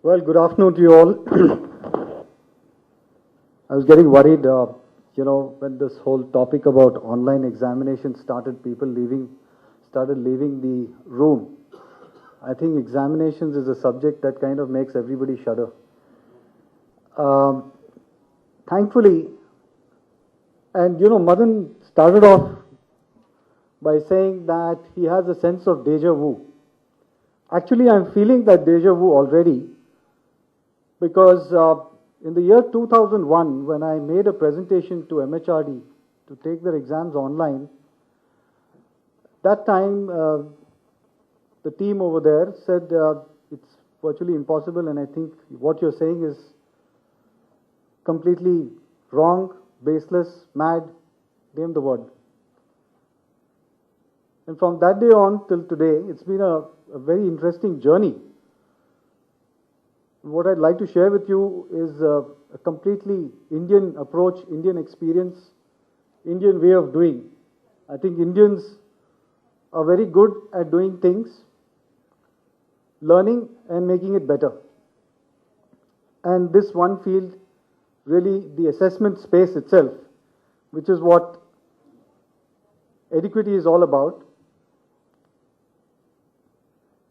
Well, good afternoon to you all. I was getting worried, when this whole topic about online examination started, started leaving the room. I think examinations is a subject that kind of makes everybody shudder. Thankfully, and Madan started off by saying that he has a sense of deja vu. Actually, I'm feeling that deja vu already because in the year 2001, when I made a presentation to MHRD to take their exams online, that time the team over there said it's virtually impossible, and I think what you're saying is completely wrong, baseless, mad, name the word. And from that day on till today, it's been a very interesting journey. What I'd like to share with you is a completely Indian approach, Indian experience, Indian way of doing. I think Indians are very good at doing things, learning and making it better. And this one field, really the assessment space itself, which is what Eduquity is all about,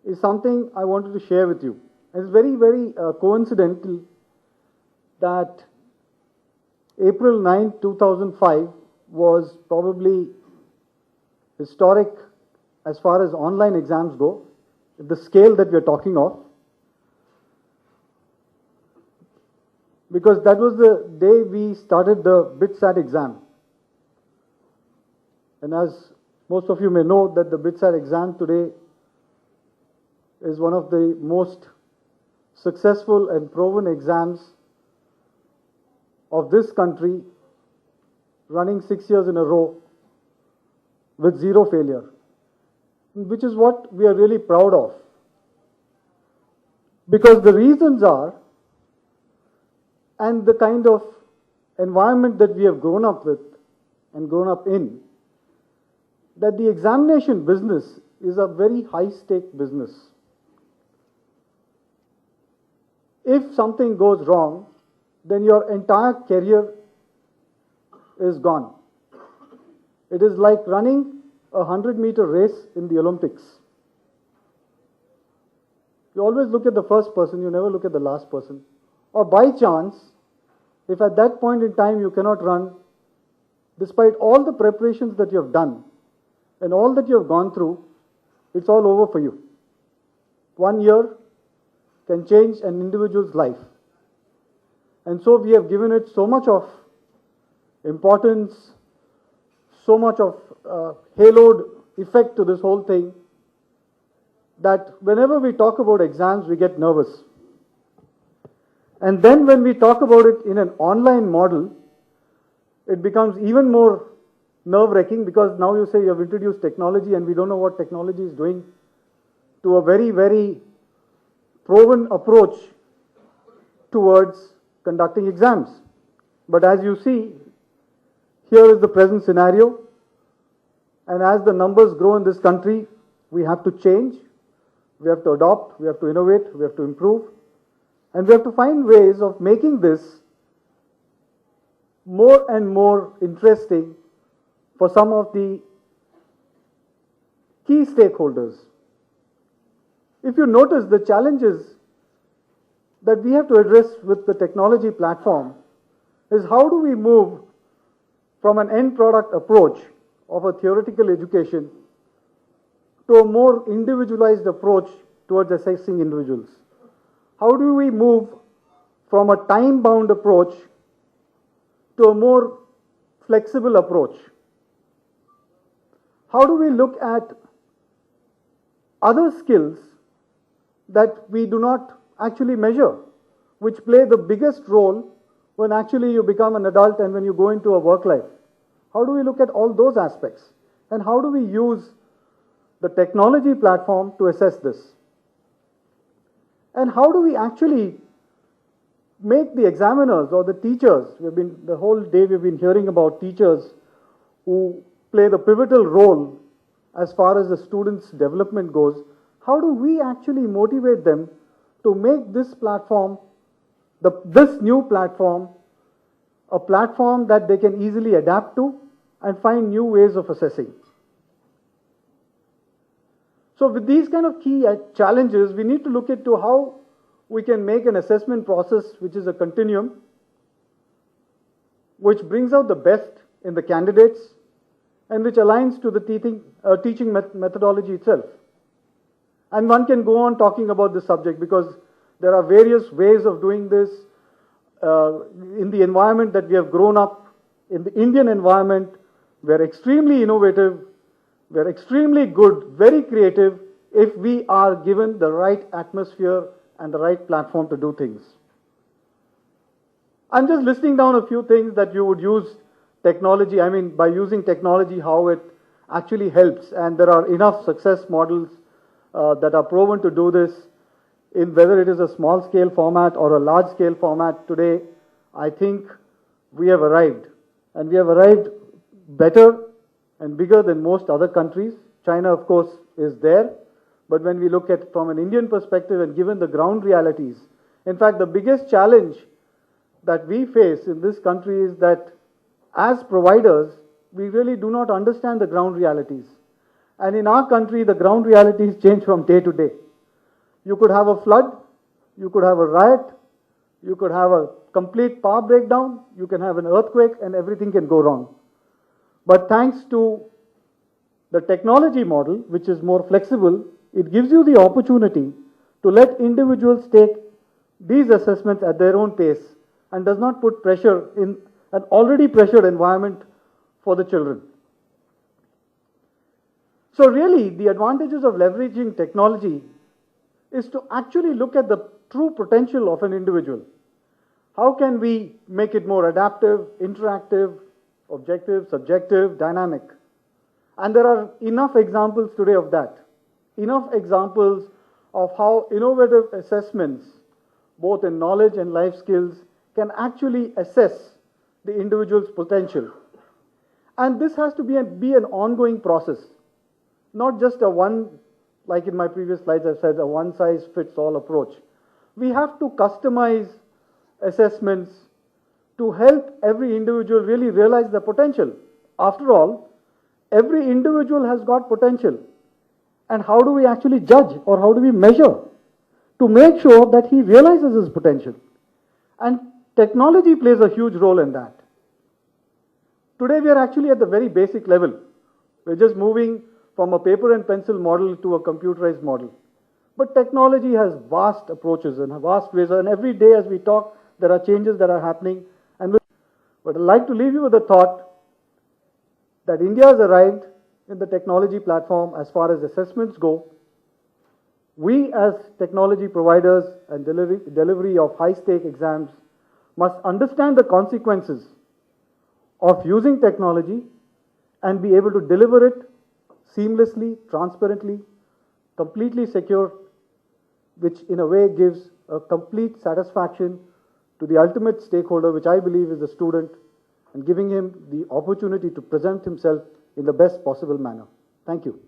is something I wanted to share with you. It's very, very coincidental that April 9, 2005 was probably historic as far as online exams go, the scale that we're talking of, because that was the day we started the BITSAT exam. And as most of you may know, that the BITSAT exam today is one of the most successful and proven exams of this country, running 6 years in a row with zero failure, which is what we are really proud of. Because the reasons are, and the kind of environment that we have grown up with and grown up in, that the examination business is a very high-stake business. If something goes wrong, then your entire career is gone. It is like running a 100-meter race in the Olympics. You always look at the first person, you never look at the last person. Or by chance, if at that point in time you cannot run, despite all the preparations that you have done and all that you have gone through, it's all over for you. 1 year can change an individual's life. And so we have given it so much of importance, so much of haloed effect to this whole thing, that whenever we talk about exams, we get nervous. And then when we talk about it in an online model, it becomes even more nerve-wracking, because now you say you have introduced technology and we don't know what technology is doing to a very, very proven approach towards conducting exams. But as you see, here is the present scenario, and as the numbers grow in this country, we have to change, we have to adopt, we have to innovate, we have to improve, and we have to find ways of making this more and more interesting for some of the key stakeholders. If you notice, the challenges that we have to address with the technology platform is how do we move from an end product approach of a theoretical education to a more individualized approach towards assessing individuals? How do we move from a time-bound approach to a more flexible approach? How do we look at other skills that we do not actually measure, which play the biggest role when actually you become an adult and when you go into a work life? How do we look at all those aspects? And how do we use the technology platform to assess this? And how do we actually make the examiners or the teachers, the whole day we've been hearing about teachers who play the pivotal role as far as the students' development goes, how do we actually motivate them to make this platform, this new platform, a platform that they can easily adapt to and find new ways of assessing. So with these kind of key challenges, we need to look into how we can make an assessment process which is a continuum, which brings out the best in the candidates and which aligns to the teaching methodology itself. And one can go on talking about this subject because there are various ways of doing this in the environment that we have grown up, in the Indian environment. We're extremely innovative, we're extremely good, very creative if we are given the right atmosphere and the right platform to do things. I'm just listing down a few things that you would use technology, I mean by using technology, how it actually helps, and there are enough success models that are proven to do this, in whether it is a small scale format or a large scale format. Today, I think we have arrived, and we have arrived better and bigger than most other countries. China, of course, is there, but when we look at from an Indian perspective and given the ground realities, in fact, the biggest challenge that we face in this country is that as providers, we really do not understand the ground realities. And in our country, the ground realities change from day to day. You could have a flood, you could have a riot, you could have a complete power breakdown, you can have an earthquake, and everything can go wrong. But thanks to the technology model, which is more flexible, it gives you the opportunity to let individuals take these assessments at their own pace and does not put pressure in an already pressured environment for the children. So really, the advantages of leveraging technology is to actually look at the true potential of an individual. How can we make it more adaptive, interactive, objective, subjective, dynamic? And there are enough examples today of that. Enough examples of how innovative assessments, both in knowledge and life skills, can actually assess the individual's potential. And this has to be an ongoing process, not just a one, like in my previous slides I've said, a one-size-fits-all approach. We have to customize assessments to help every individual really realize their potential. After all, every individual has got potential. And how do we actually judge, or how do we measure to make sure that he realizes his potential? And technology plays a huge role in that. Today we are actually at the very basic level. We're just moving from a paper and pencil model to a computerized model. But technology has vast approaches and vast ways, and every day as we talk, there are changes that are happening. But I'd like to leave you with the thought that India has arrived in the technology platform as far as assessments go. We as technology providers and delivery of high-stake exams must understand the consequences of using technology and be able to deliver it seamlessly, transparently, completely secure, which in a way gives a complete satisfaction to the ultimate stakeholder, which I believe is the student, and giving him the opportunity to present himself in the best possible manner. Thank you.